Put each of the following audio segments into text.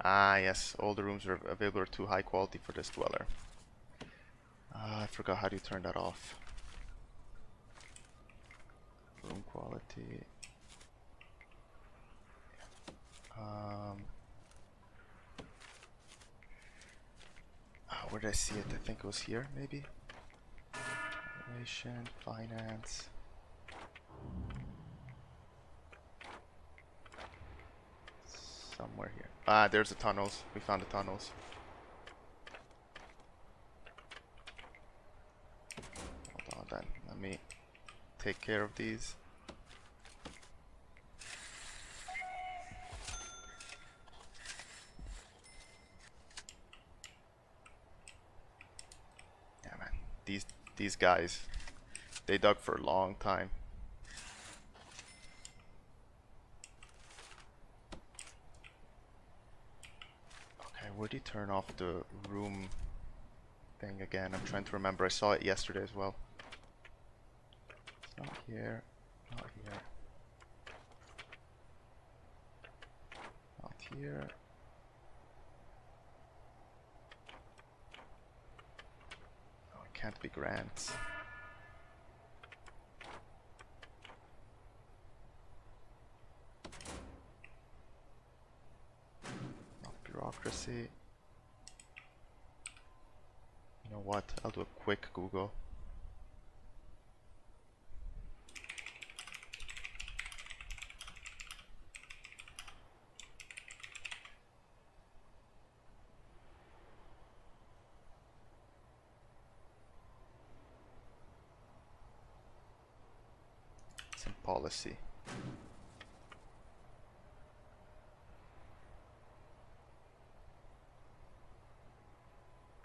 Ah, yes, all the rooms are available are too high quality for this dweller. I forgot how do you turn that off. Room quality. Where did I see it? I think it was here, maybe? Valuation, finance. Somewhere here. Ah, there's the tunnels. We found the tunnels. Hold on then. Let me take care of these. Yeah, man. These guys, they dug for a long time. Okay, where do you turn off the room thing again? I'm trying to remember. I saw it yesterday as well. It's not here. Not here. Not here. Oh, it can't be grants. Not bureaucracy. You know what? I'll do a quick Google. Some policy.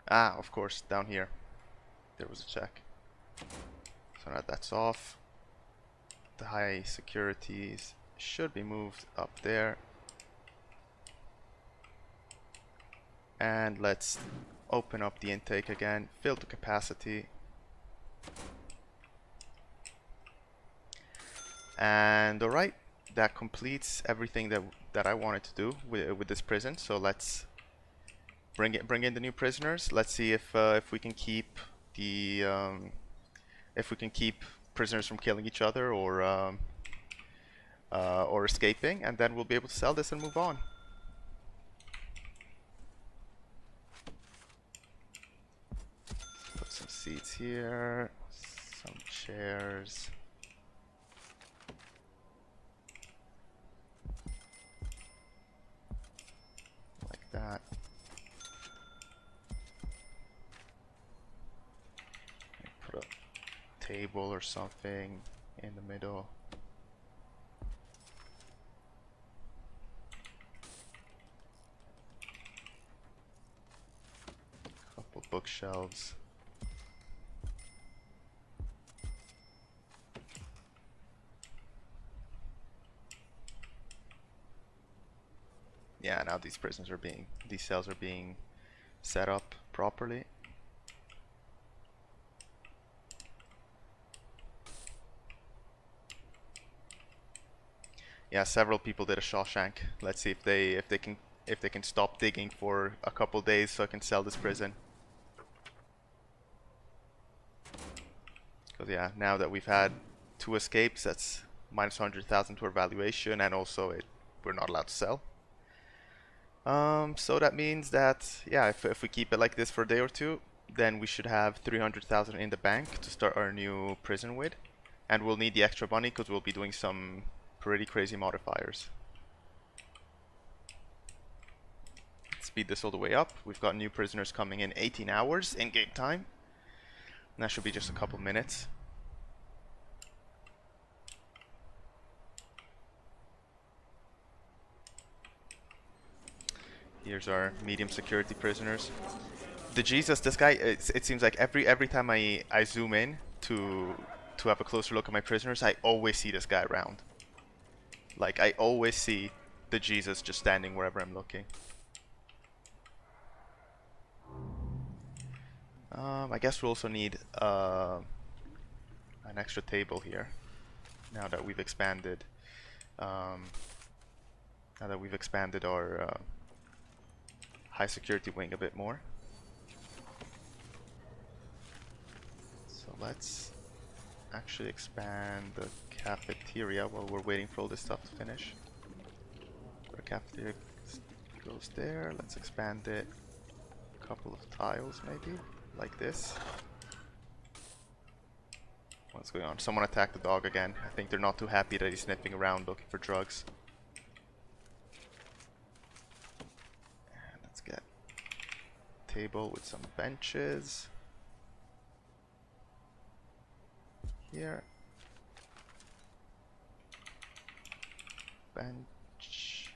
Ah, of course, down here. There was a check. So now that's off. The high securities should be moved up there. And let's open up the intake again, fill the capacity. And alright, that completes everything that I wanted to do with this prison. So let's bring in the new prisoners. Let's see if we can keep the prisoners from killing each other or escaping, and then we'll be able to sell this and move on. Put some seats here, some chairs. Like that. Put a table or something in the middle. Couple bookshelves. Yeah, now these cells are being set up properly. Yeah, several people did a Shawshank. Let's see if they can stop digging for a couple days so I can sell this prison. Because yeah, now that we've had 2 escapes, that's minus 100,000 to our valuation, and also we're not allowed to sell. So that means that yeah, if we keep it like this for a day or two, then we should have 300,000 in the bank to start our new prison with, and we'll need the extra money because we'll be doing some pretty crazy modifiers. Speed this all the way up. We've got new prisoners coming in 18 hours in game time. And that should be just a couple minutes. Here's our medium security prisoners. The Jesus, this guy, it seems like every time I zoom in to have a closer look at my prisoners, I always see this guy around. Like, I always see the Jesus just standing wherever I'm looking. I guess we also need an extra table here. Now that we've expanded, our high security wing a bit more. So let's actually expand the cafeteria while we're waiting for all this stuff to finish. The cafeteria goes there. Let's expand it a couple of tiles maybe, like this. What's going on? Someone attacked the dog again. I think they're not too happy that he's sniffing around looking for drugs. And let's get a table with some benches. Here. Bench.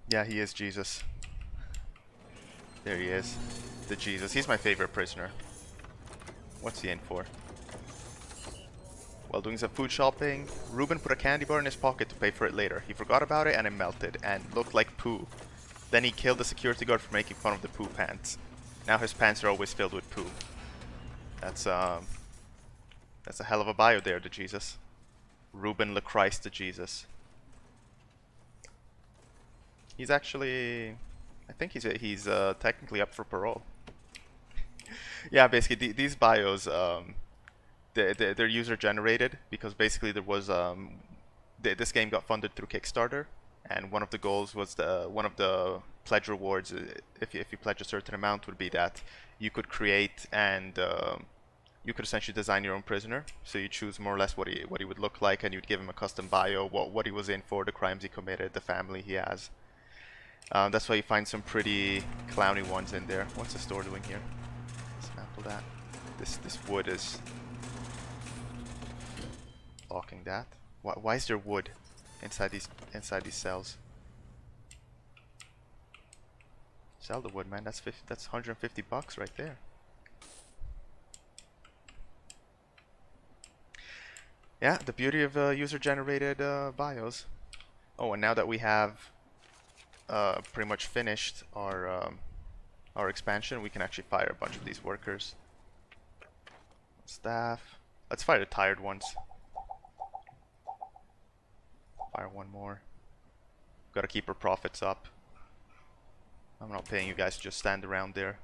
Yeah, he is Jesus. There he is. The Jesus. He's my favorite prisoner. What's he in for? While doing some food shopping, Ruben put a candy bar in his pocket to pay for it later. He forgot about it and it melted and looked like poo. Then he killed the security guard for making fun of the poo pants. Now his pants are always filled with poo. That's a hell of a bio there, the Jesus. Ruben LeChrist, the Jesus. He's actually, I think he's technically up for parole. Yeah, basically these bios, they're user generated because basically there was this game got funded through Kickstarter, and one of the goals was one of the pledge rewards, if you pledge a certain amount, would be that you could create and you could essentially design your own prisoner. So you choose more or less what he would look like, and you'd give him a custom bio, what he was in for, the crimes he committed, the family he has. That's why you find some pretty clowny ones in there. What's the store doing here? Dismantle that. This wood is blocking that. Why is there wood inside these cells? Sell the wood, man. That's 150 bucks right there. Yeah, the beauty of user-generated bios. Oh, and now that we have pretty much finished our expansion, we can actually fire a bunch of these workers. Staff. Let's fire the tired ones. Fire one more. Gotta keep our profits up. I'm not paying you guys to just stand around there.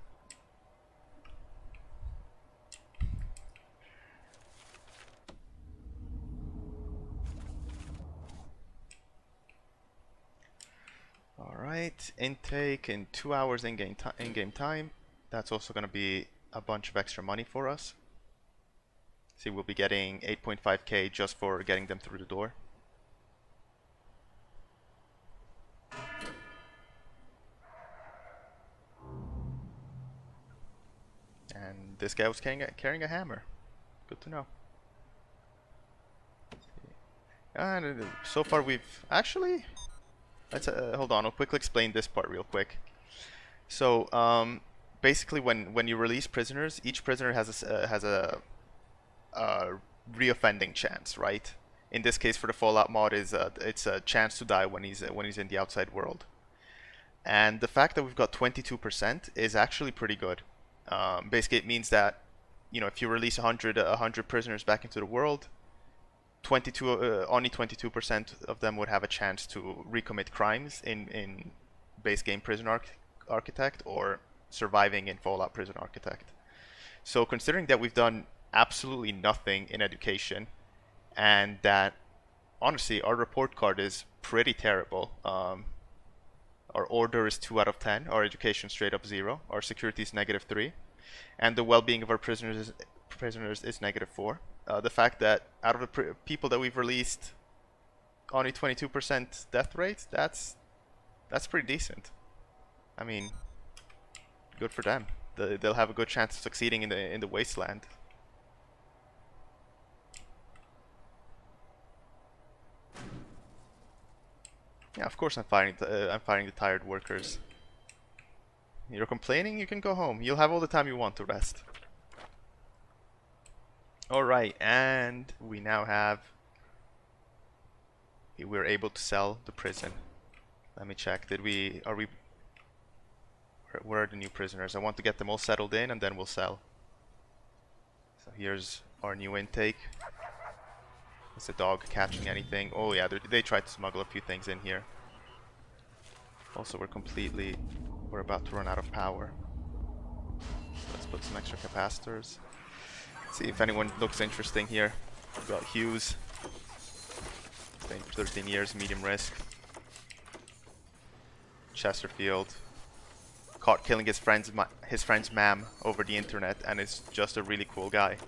Alright, intake in 2 hours in-game time. That's also going to be a bunch of extra money for us. See, we'll be getting 8.5k just for getting them through the door. And this guy was carrying a hammer. Good to know. And so far we've actually... Let's hold on, I'll quickly explain this part real quick. So, basically when you release prisoners, each prisoner has a reoffending chance, right? In this case, for the Fallout mod, it's a chance to die when he's in the outside world. And the fact that we've got 22% is actually pretty good. Basically, it means that, you know, if you release 100 prisoners back into the world, only 22% of them would have a chance to recommit crimes in base game Prison Architect or surviving in Fallout Prison Architect. So considering that we've done absolutely nothing in education, and that honestly our report card is pretty terrible. Our order is 2 out of 10, our education straight up 0, our security is -3, and the well-being of our prisoners is -4. The fact that out of the people that we've released, only 22% death rate, that's pretty decent. I mean, good for them. They'll have a good chance of succeeding in the wasteland. Yeah, of course I'm firing the tired workers. You're complaining? You can go home. You'll have all the time you want to rest. Alright, and we're able to sell the prison. Let me check. Where are the new prisoners? I want to get them all settled in and then we'll sell. So here's our new intake. Is the dog catching anything? Oh yeah, they tried to smuggle a few things in here. Also, we're about to run out of power. Let's put some extra capacitors. See if anyone looks interesting here. We've got Hughes, staying for 13 years, medium risk. Chesterfield, caught killing his friend's ma'am over the internet, and is just a really cool guy.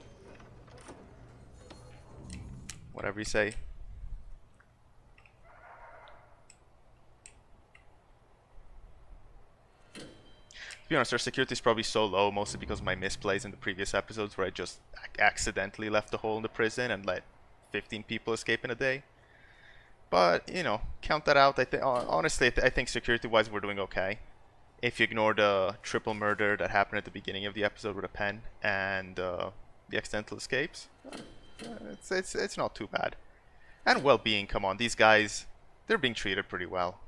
Whatever you say. To be honest, our security is probably so low, mostly because of my misplays in the previous episodes, where I just accidentally left a hole in the prison and let 15 people escape in a day. But, you know, count that out. Honestly, I think security-wise we're doing okay. If you ignore the triple murder that happened at the beginning of the episode with a pen and the accidental escapes, it's not too bad. And well-being, come on, these guys, they're being treated pretty well.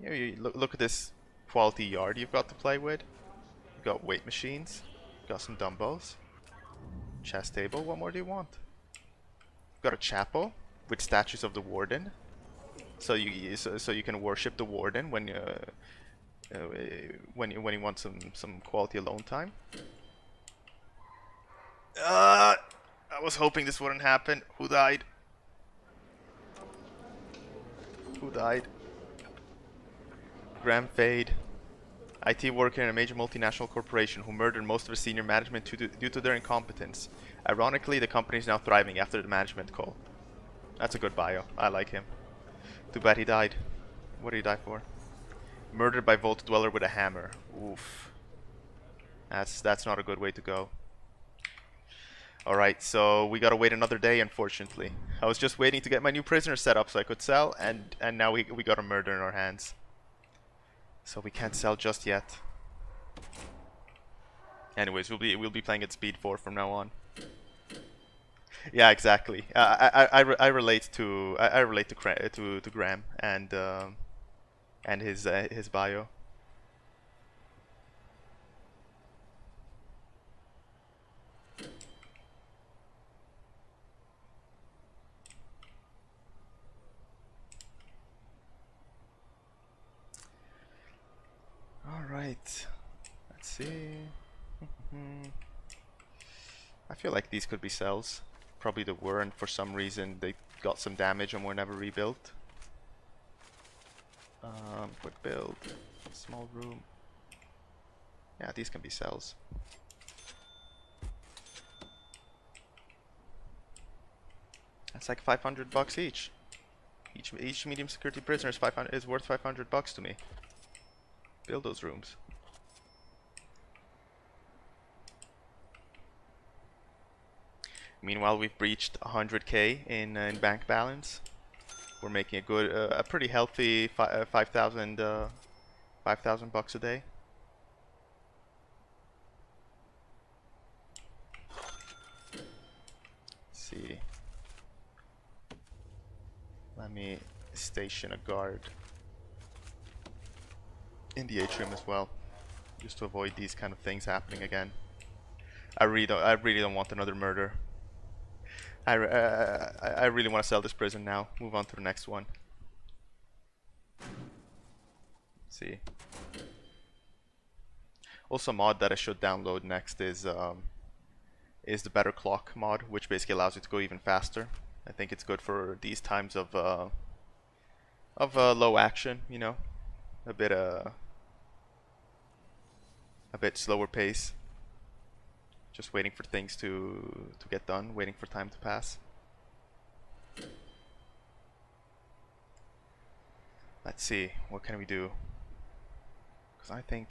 You look at this quality yard you've got to play with. You've got weight machines, you've got some dumbbells, chess table. What more do you want? You've got a chapel with statues of the warden, so you can worship the warden when you want some quality alone time. I was hoping this wouldn't happen. Who died? Who died? Graham Fade, IT worker in a major multinational corporation who murdered most of the senior management due to their incompetence. Ironically, the company is now thriving after the management call. That's a good bio. I like him. Too bad he died. What did he die for? Murdered by Vault Dweller with a hammer. Oof. That's not a good way to go. Alright, so we gotta wait another day, unfortunately. I was just waiting to get my new prisoner set up so I could sell, and now we got a murder in our hands. So we can't sell just yet. Anyways, we'll be playing at speed 4 from now on. Yeah, exactly. I relate to Graham and his bio. All right. Let's see. I feel like these could be cells. Probably they were, and for some reason they got some damage and were never rebuilt. Quick build, small room. Yeah, these can be cells. That's like $500 each. Each medium security prisoner is worth $500 to me. Build those rooms. Meanwhile, we've breached 100k in bank balance. We're making a pretty healthy 5,000 $5,000 a day. Let's see. Let me station a guard in the atrium as well, just to avoid these kind of things happening again. I really don't want another murder. I really want to sell this prison now. Move on to the next one. Let's see. Also, a mod that I should download next is the Better Clock mod, which basically allows you to go even faster. I think it's good for these times of low action. You know, a bit slower pace. Just waiting for things to get done, waiting for time to pass. Let's see, what can we do? Because I think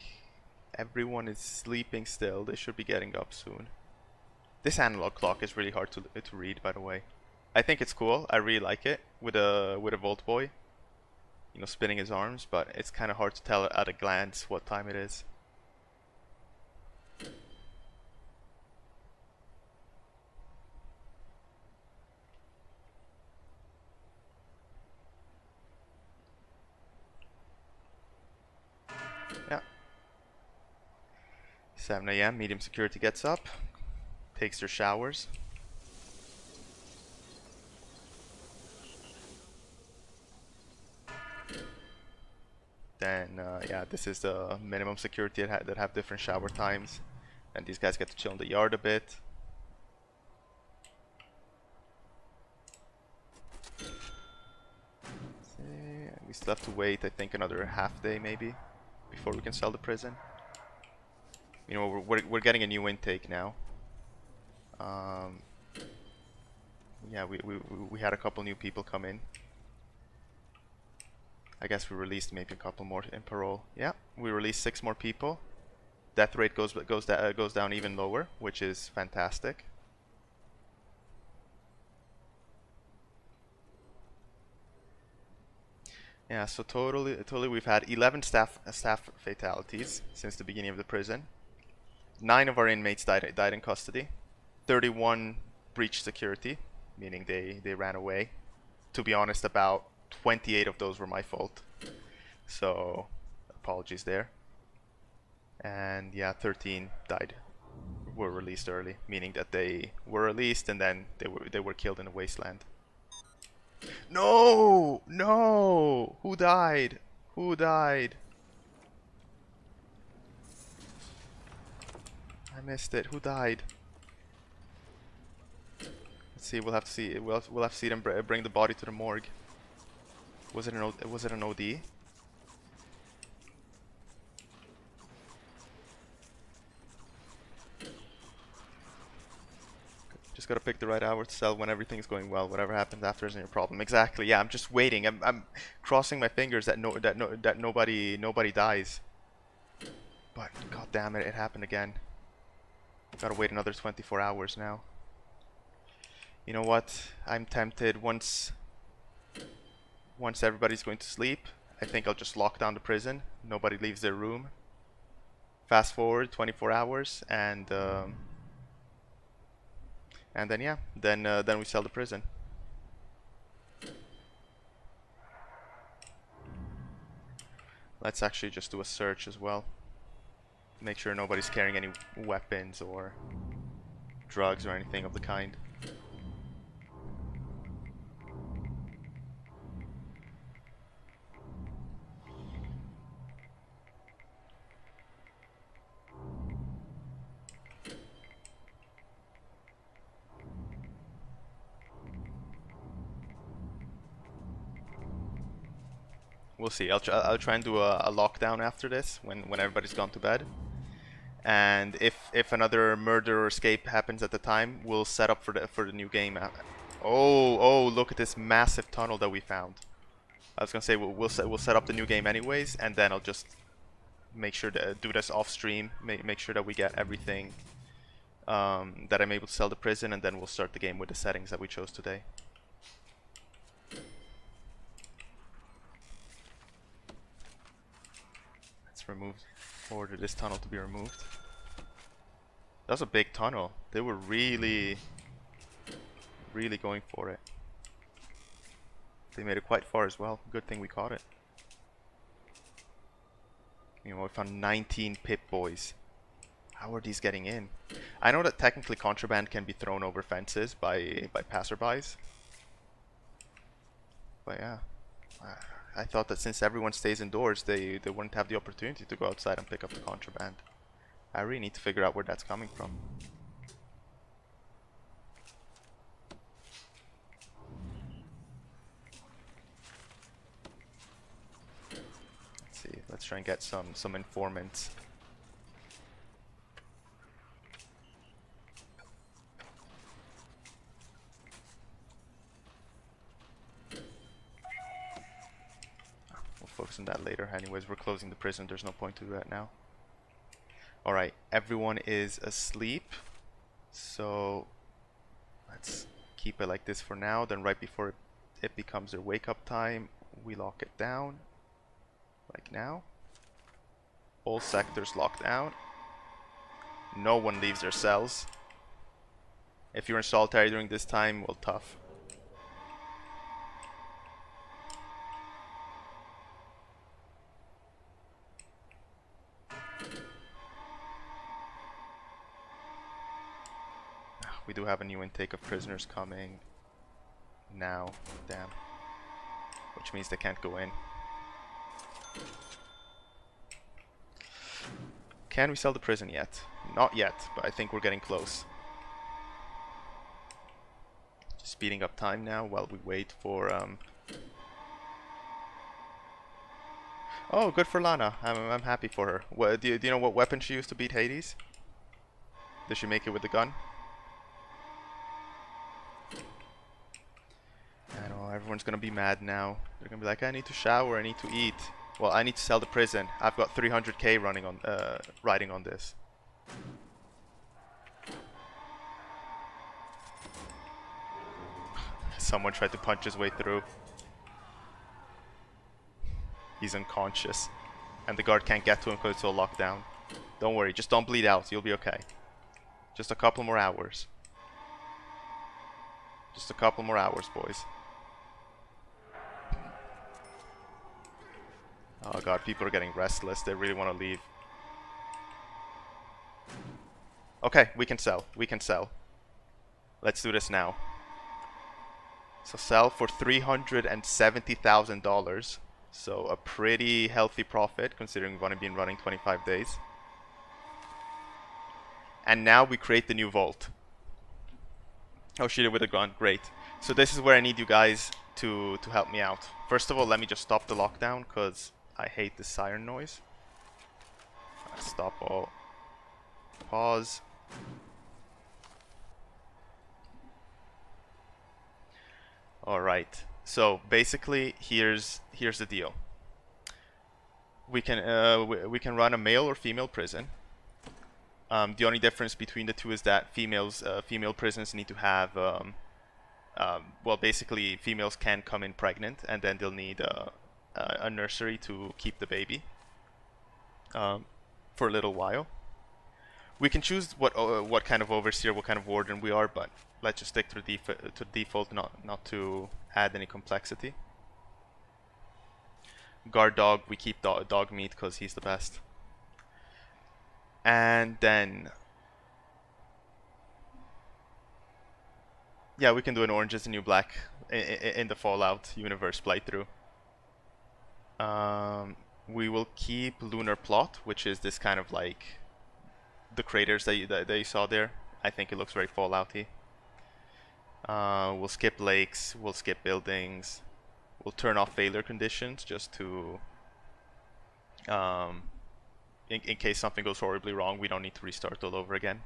everyone is sleeping still. They should be getting up soon. This analog clock is really hard to read, by the way. I think it's cool. I really like it with a Volt Boy, you know, spinning his arms. But it's kind of hard to tell at a glance what time it is. 7 a.m. Medium security gets up, takes their showers. Then, yeah, this is the minimum security that have different shower times. And these guys get to chill in the yard a bit. We still have to wait, I think, another half day maybe before we can sell the prison. You know, we're getting a new intake now. Yeah, we had a couple new people come in. I guess we released maybe a couple more in parole. Yeah, we released 6 more people. Death rate goes down even lower, which is fantastic. Yeah, so totally we've had 11 staff fatalities since the beginning of the prison. 9 of our inmates died in custody. 31 breached security, meaning they ran away. To be honest, about 28 of those were my fault. So, apologies there. And yeah, 13 died, were released early, meaning that they were released and then they were killed in a wasteland. No! No! Who died? Who died? I missed it. Who died? Let's see. We'll have to see. We'll have to see them bring the body to the morgue. Was it an OD? Just gotta pick the right hour to sell when everything's going well. Whatever happens after isn't your problem. Exactly. Yeah, I'm just waiting. I'm crossing my fingers that nobody dies. But god damn it, it happened again. Gotta wait another 24 hours now. You know what? I'm tempted. Once everybody's going to sleep, I think I'll just lock down the prison. Nobody leaves their room. Fast forward 24 hours, and then yeah, then we sell the prison. Let's actually just do a search as well. Make sure nobody's carrying any weapons or drugs or anything of the kind. We'll see. I'll try and do a lockdown after this when everybody's gone to bed. And if another murder or escape happens at the time, we'll set up for the new game. Oh, look at this massive tunnel that we found. I was gonna say we'll set up the new game anyways, and then I'll just make sure to do this off stream. Make sure that we get everything that I'm able to sell the prison, and then we'll start the game with the settings that we chose today. Let's order this tunnel to be removed. That was a big tunnel. They were really going for it. They made it quite far as well. Good thing we caught it. You know, we found 19 Pip-Boys. How are these getting in? I know that technically contraband can be thrown over fences by passerbys. But yeah. I thought that since everyone stays indoors, they wouldn't have the opportunity to go outside and pick up the contraband. I really need to figure out where that's coming from. Let's see. Let's try and get some informants. We'll focus on that later. Anyways, we're closing the prison. There's no point to do that now. Alright, everyone is asleep. So let's keep it like this for now. Then right before it becomes their wake up time, we lock it down. Like now. All sectors locked down. No one leaves their cells. If you're in solitary during this time, well, tough. We do have a new intake of prisoners coming now. Damn. Which means they can't go in. Can we sell the prison yet? Not yet, but I think we're getting close. Just speeding up time now while we wait for Oh, good for Lana. I'm happy for her. What, do you know what weapon she used to beat Hades? Did she make it with the gun? I know, everyone's gonna be mad now. They're gonna be like, I need to shower, I need to eat. Well, I need to sell the prison. I've got 300k running on, riding on this. Someone tried to punch his way through. He's unconscious. And the guard can't get to him because it's all locked down. Don't worry, just don't bleed out, you'll be okay. Just a couple more hours. Just a couple more hours, boys. Oh god, people are getting restless. They really want to leave. Okay, we can sell. We can sell. Let's do this now. So sell for $370,000. So a pretty healthy profit considering we've only been running 25 days. And now we create the new vault. Oh, shoot it with a gun. Great. So this is where I need you guys to help me out. First of all, let me just stop the lockdown because I hate the siren noise. Stop all. Pause. Alright. So basically here's the deal. We can run a male or female prison. The only difference between the two is that female prisons need to have well, basically females can come in pregnant and then they'll need a nursery to keep the baby for a little while. We can choose what kind of overseer, what kind of warden we are, but let's just stick to the default, not to add any complexity. Guard dog, we keep dog meat because he's the best. And then, yeah, we can do an orange is the new black in the Fallout universe playthrough. We will keep lunar plot, which is this kind of like the craters that you saw there. I think it looks very Fallouty. We'll skip lakes, we'll skip buildings, we'll turn off failure conditions just to in case something goes horribly wrong, we don't need to restart all over again.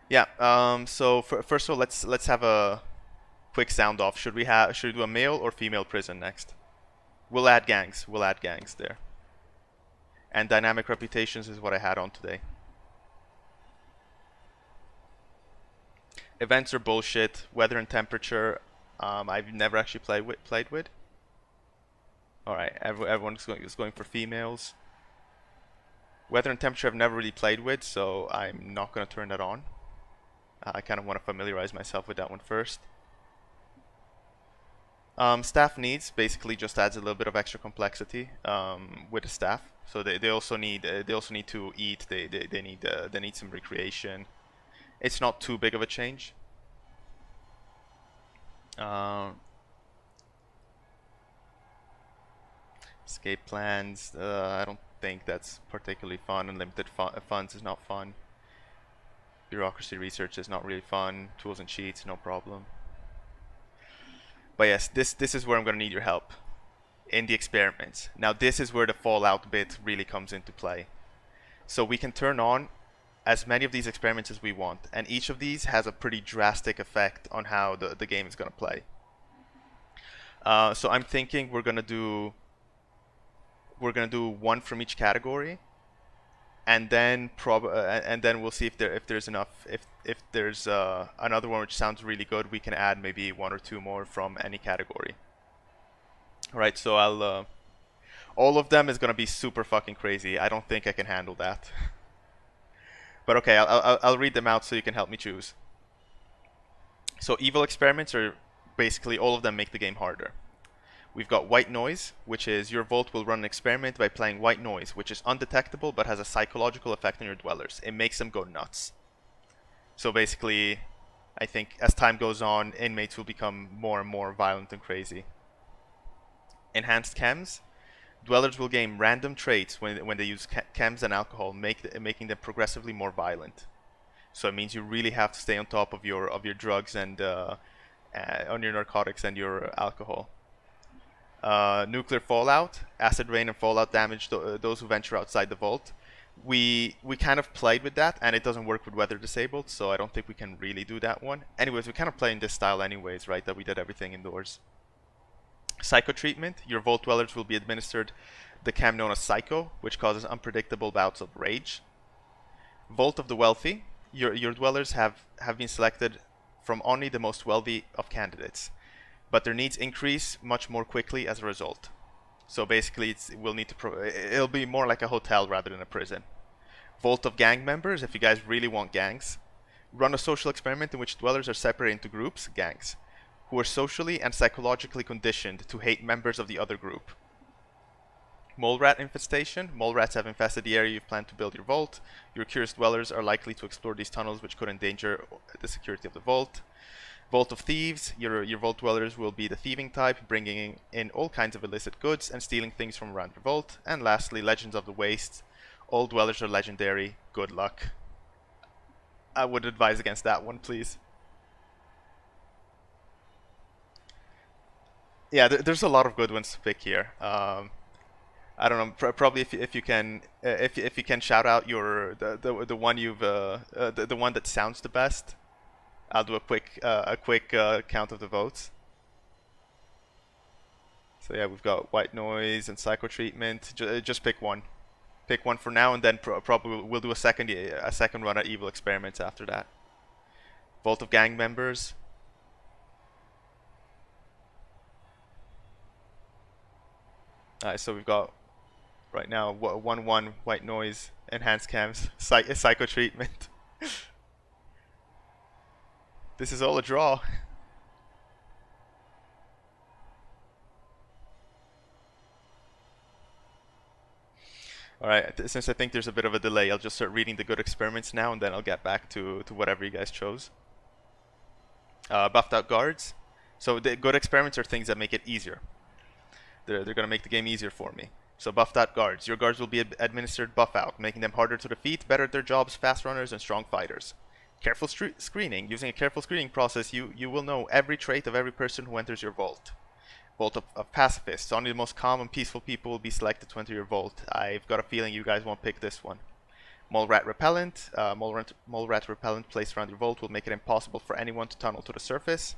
Yeah. So first of all, let's have a quick sound off. Should we do a male or female prison next? We'll add gangs. We'll add gangs there. And dynamic reputations is what I had on today. Events are bullshit. Weather and temperature, I've never actually played with. All right, everyone is going for females. Weather and temperature I've never really played with, so I'm not going to turn that on. I kind of want to familiarize myself with that one first. Staff needs basically just adds a little bit of extra complexity with the staff. So they also need to eat. They need some recreation. It's not too big of a change. Escape plans. I don't think that's particularly fun. Unlimited funds is not fun. Bureaucracy research is not really fun. Tools and cheats, no problem. But yes, this is where I'm going to need your help. In the experiments. Now this is where the Fallout bit really comes into play. So we can turn on as many of these experiments as we want, and each of these has a pretty drastic effect on how the game is going to play. So I'm thinking we're gonna do one from each category, and then we'll see if there's enough. If there's another one which sounds really good, we can add maybe one or two more from any category. All right, so I'll all of them is gonna be super fucking crazy. I don't think I can handle that. But okay, I'll read them out so you can help me choose. So evil experiments are basically all of them make the game harder. We've got white noise, which is your vault will run an experiment by playing white noise, which is undetectable but has a psychological effect on your dwellers. It makes them go nuts. So basically, I think as time goes on, inmates will become more and more violent and crazy. Enhanced chems. Dwellers will gain random traits when they use chems and alcohol, making them progressively more violent. So it means you really have to stay on top of your drugs and on your narcotics and your alcohol. Nuclear fallout, acid rain and fallout damage those who venture outside the vault. We kind of played with that, and it doesn't work with weather disabled, so I don't think we can really do that one. Anyways, we kind of play in this style anyways, right? That we did everything indoors. Psycho treatment. Your vault dwellers will be administered the chem known as Psycho, which causes unpredictable bouts of rage. Vault of the wealthy. Your dwellers have been selected from only the most wealthy of candidates, but their needs increase much more quickly as a result. So basically, it'll be more like a hotel rather than a prison. Vault of gang members. If you guys really want gangs, run a social experiment in which dwellers are separated into groups, gangs, who are socially and psychologically conditioned to hate members of the other group. Mole rat infestation. Mole rats have infested the area you've planned to build your vault. Your curious dwellers are likely to explore these tunnels, which could endanger the security of the vault. Vault of thieves. Your vault dwellers will be the thieving type, bringing in all kinds of illicit goods and stealing things from around your vault. And lastly, legends of the waste. All dwellers are legendary. Good luck. I would advise against that one, please. Yeah, there's a lot of good ones to pick here. I don't know. Probably if you can if you can shout out the one the one that sounds the best. I'll do a quick count of the votes. So yeah, we've got white noise and psycho treatment. Just pick one. Pick one for now, and then probably we'll do a second run at evil experiments after that. Vault of gang members. Alright, so we've got right now 1-1 white noise, enhanced cams, psycho treatment. This is all a draw. Alright, since I think there's a bit of a delay, I'll just start reading the good experiments now, and then I'll get back to whatever you guys chose. Buffed out guards. So the good experiments are things that make it easier. They're going to make the game easier for me. So buffed out guards. Your guards will be administered buff out, making them harder to defeat, better at their jobs, fast runners, and strong fighters. Careful screening. Using a careful screening process, you will know every trait of every person who enters your vault. Vault of pacifists. Only the most calm and peaceful people will be selected to enter your vault. I've got a feeling you guys won't pick this one. Mole rat repellent. Mole rat repellent placed around your vault will make it impossible for anyone to tunnel to the surface.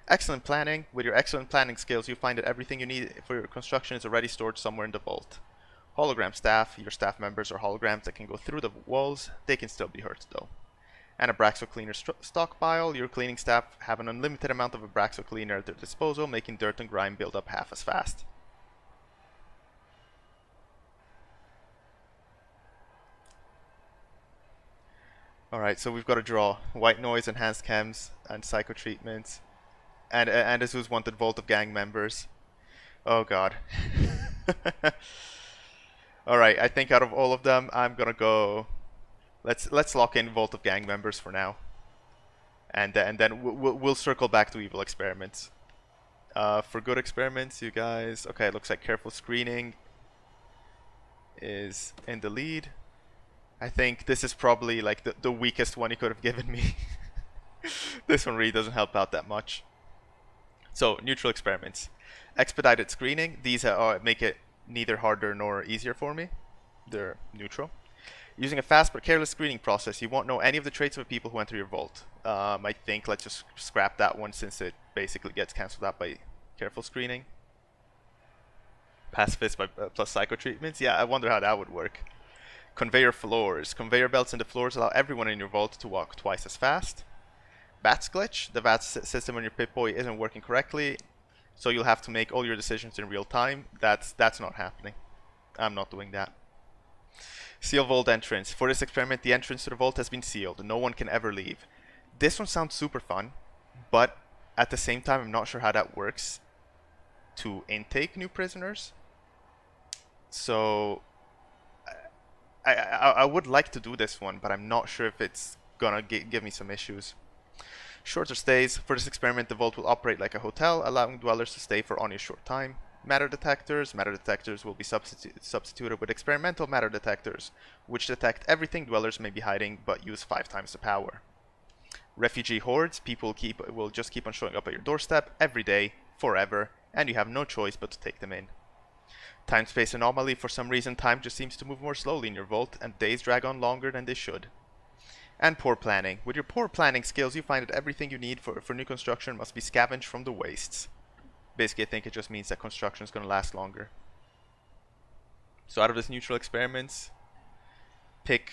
Excellent planning. With your excellent planning skills, you find that everything you need for your construction is already stored somewhere in the vault. Hologram staff. Your staff members are holograms that can go through the walls. They can still be hurt though. And Abraxo cleaner stockpile. Your cleaning staff have an unlimited amount of Abraxo cleaner at their disposal, making dirt and grime build up half as fast. Alright, so we've got a draw. White noise, enhanced chems, and psycho treatments. And Azu's wanted vault of gang members. Oh god. Alright, I think out of all of them, I'm gonna go... Let's lock in vault of gang members for now. And then we'll circle back to evil experiments. For good experiments, you guys... Okay, it looks like careful screening is in the lead. I think this is probably like the weakest one he could have given me. This one really doesn't help out that much. So, neutral experiments. Expedited screening. These make it neither harder nor easier for me. They're neutral. Using a fast but careless screening process, you won't know any of the traits of the people who enter your vault. I think let's just scrap that one since it basically gets cancelled out by careful screening. Pacifist by plus psycho treatments. Yeah, I wonder how that would work. Conveyor floors. Conveyor belts in the floors allow everyone in your vault to walk twice as fast. VATS glitch. The VATS system on your Pip-Boy isn't working correctly, so you'll have to make all your decisions in real time. That's not happening. I'm not doing that. Seal vault entrance. For this experiment, the entrance to the vault has been sealed. No one can ever leave. This one sounds super fun, but at the same time, I'm not sure how that works. to intake new prisoners. So I would like to do this one, but I'm not sure if it's gonna give me some issues. Shorter stays. For this experiment, the vault will operate like a hotel, allowing dwellers to stay for only a short time. Matter detectors. Matter detectors will be substituted with experimental matter detectors, which detect everything dwellers may be hiding, but use 5 times the power. Refugee hordes. People will just keep on showing up at your doorstep every day, forever, and you have no choice but to take them in. Time-space anomaly. For some reason, time just seems to move more slowly in your vault, and days drag on longer than they should. And poor planning. With your poor planning skills, you find that everything you need for new construction must be scavenged from the wastes. Basically, I think it just means that construction is going to last longer. So out of this neutral experiments, pick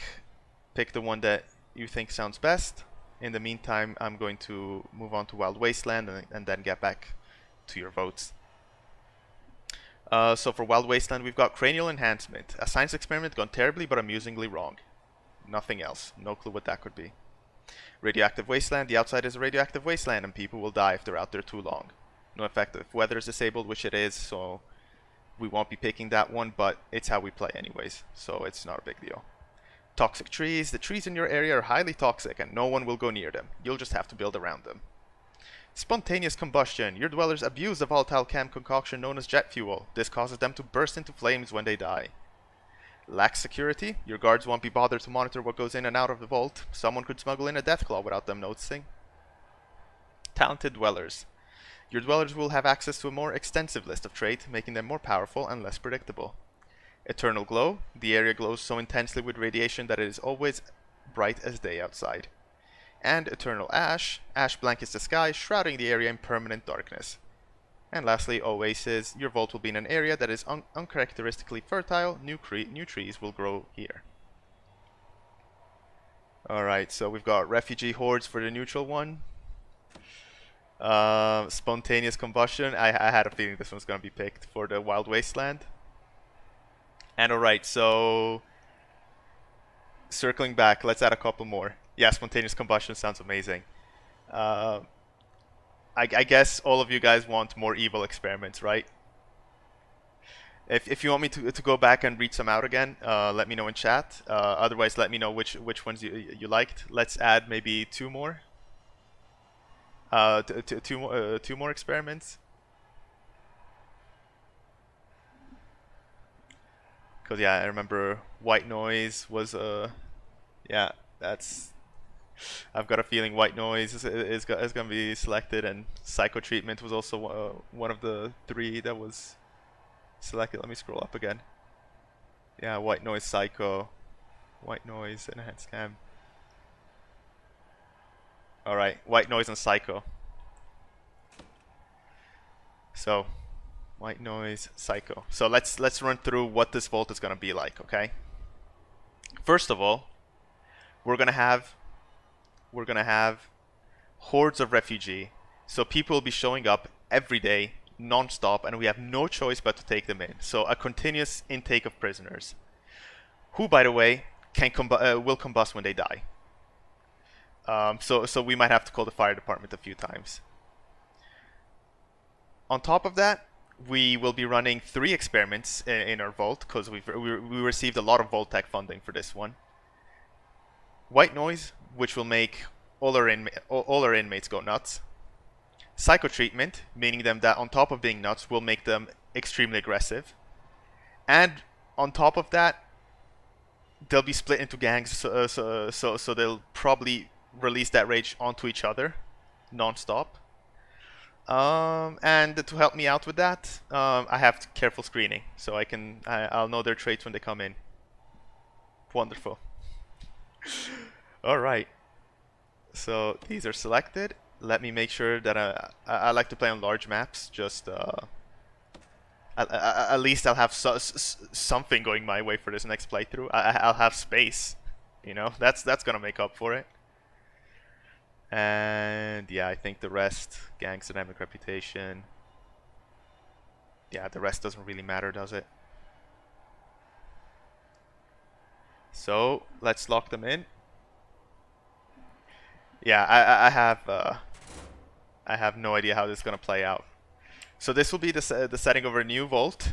the one that you think sounds best. In the meantime, I'm going to move on to Wild Wasteland and then get back to your votes. So for Wild Wasteland, we've got Cranial Enhancement. A science experiment gone terribly but amusingly wrong. Nothing else. No clue what that could be. Radioactive Wasteland. The outside is a radioactive wasteland and people will die if they're out there too long. No effect if weather is disabled, which it is, so we won't be picking that one, but it's how we play anyways, so it's not a big deal. Toxic trees. The trees in your area are highly toxic and no one will go near them. You'll just have to build around them. Spontaneous combustion. Your dwellers abuse the volatile chem concoction known as jet fuel. This causes them to burst into flames when they die. Lax security. Your guards won't be bothered to monitor what goes in and out of the vault. Someone could smuggle in a deathclaw without them noticing. Talented dwellers. Your dwellers will have access to a more extensive list of traits, making them more powerful and less predictable. Eternal glow. The area glows so intensely with radiation that it is always bright as day outside. And eternal ash. Ash blankets the sky, shrouding the area in permanent darkness. And lastly, oasis. Your vault will be in an area that is uncharacteristically fertile. New trees will grow here. Alright, so we've got refugee hordes for the neutral one. Spontaneous combustion. I had a feeling this one's going to be picked for the Wild Wasteland. And alright, so circling back, let's add a couple more. Yeah, spontaneous combustion sounds amazing. I guess all of you guys want more evil experiments, right? If you want me to go back and read some out again, let me know in chat. Otherwise, let me know which ones you liked. Let's add maybe 2 more. Two more experiments. Cause yeah, I remember white noise was yeah, that's. I've got a feeling white noise is going to be selected, and psycho treatment was also one of the 3 that was selected. Let me scroll up again. Yeah, white noise, psycho, white noise, enhanced cam. All right, white noise and psycho. So, white noise, psycho. So let's run through what this vault is going to be like. Okay. First of all, we're gonna have hordes of refugee. So people will be showing up every day, non-stop, and we have no choice but to take them in. So a continuous intake of prisoners, who, by the way, will combust when they die. So we might have to call the fire department a few times. On top of that, we will be running 3 experiments in our vault, because we received a lot of vault tech funding for this one. White noise, which will make all our inmates go nuts. Psycho treatment, meaning them that on top of being nuts will make them extremely aggressive. And on top of that, they'll be split into gangs, so they'll probably release that rage onto each other non-stop. And to help me out with that, I have careful screening, so I'll know their traits when they come in. Wonderful. All right. So these are selected. Let me make sure that I like to play on large maps. Just at least I'll have something going my way for this next playthrough. I'll have space. You know, that's gonna make up for it. And yeah, I think the rest, gangs, dynamic reputation. Yeah, the rest doesn't really matter, does it? So let's lock them in. Yeah, I have no idea how this is gonna play out. So this will be the setting of our new vault.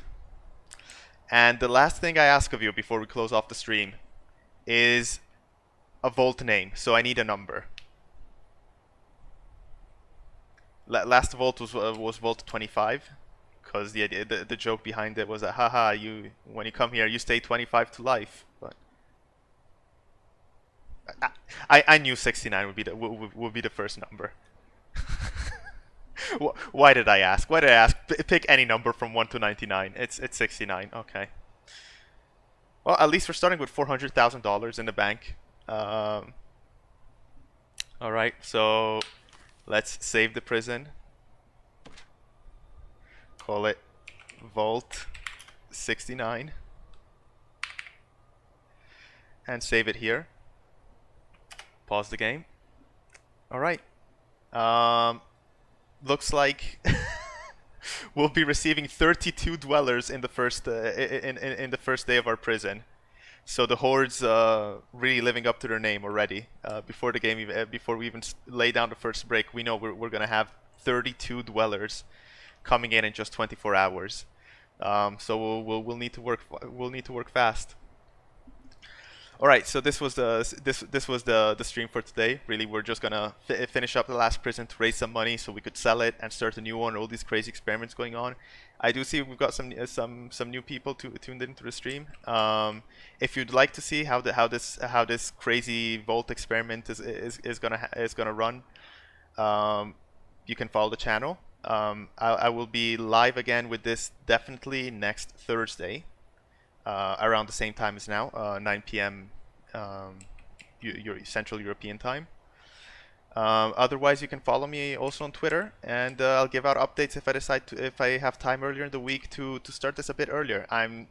And the last thing I ask of you before we close off the stream is a vault name. So I need a number. Last vault was vault 25, because the joke behind it was that haha, you when you come here you stay 25 to life. But I knew 69 would be the first number. Why did I ask? Why did I ask? Pick any number from 1 to 99. It's 69. Okay. Well, at least we're starting with $400,000 in the bank. All right, so let's save the prison. Call it Vault 69 and save it here. Pause the game. All right. Looks like we'll be receiving 32 dwellers in the first in the first day of our prison. So the horde's really living up to their name already. Before the game, before we even lay down the first break, we know we're gonna have 32 dwellers coming in just 24 hours. So we'll need to work fast. All right, so this was the stream for today. Really, we're just gonna finish up the last prison to raise some money so we could sell it and start a new one. All these crazy experiments going on. I do see we've got some new people tuned into the stream. If you'd like to see how this crazy vault experiment is gonna run, you can follow the channel. I will be live again with this definitely next Thursday. Around the same time as now, 9 p.m. Central European time. Otherwise, you can follow me also on Twitter, and I'll give out updates if I have time earlier in the week to start this a bit earlier. I'm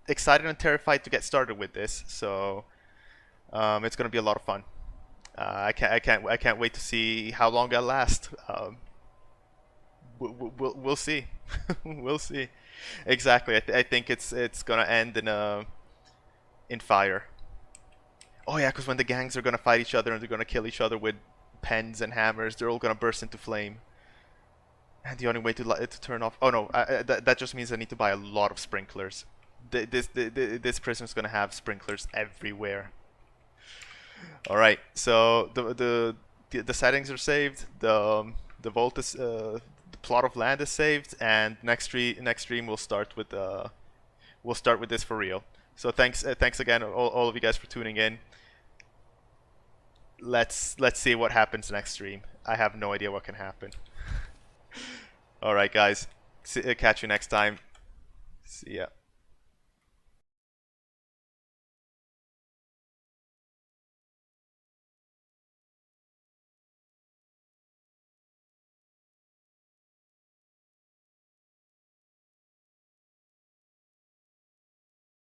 excited and terrified to get started with this, so it's gonna be a lot of fun. I can't wait to see how long I'll last. We'll see. We'll see. Exactly. I think it's gonna end in fire. Oh yeah, because when the gangs are gonna fight each other and they're gonna kill each other with pens and hammers, they're all gonna burst into flame. And the only way to turn off. Oh no, that just means I need to buy a lot of sprinklers. This prison's gonna have sprinklers everywhere. All right, so the settings are saved. The vault is the plot of land is saved, and next stream we'll start with this for real. So thanks again all of you guys for tuning in. Let's see what happens next stream. I have no idea what can happen. All right, guys. Catch you next time. See ya.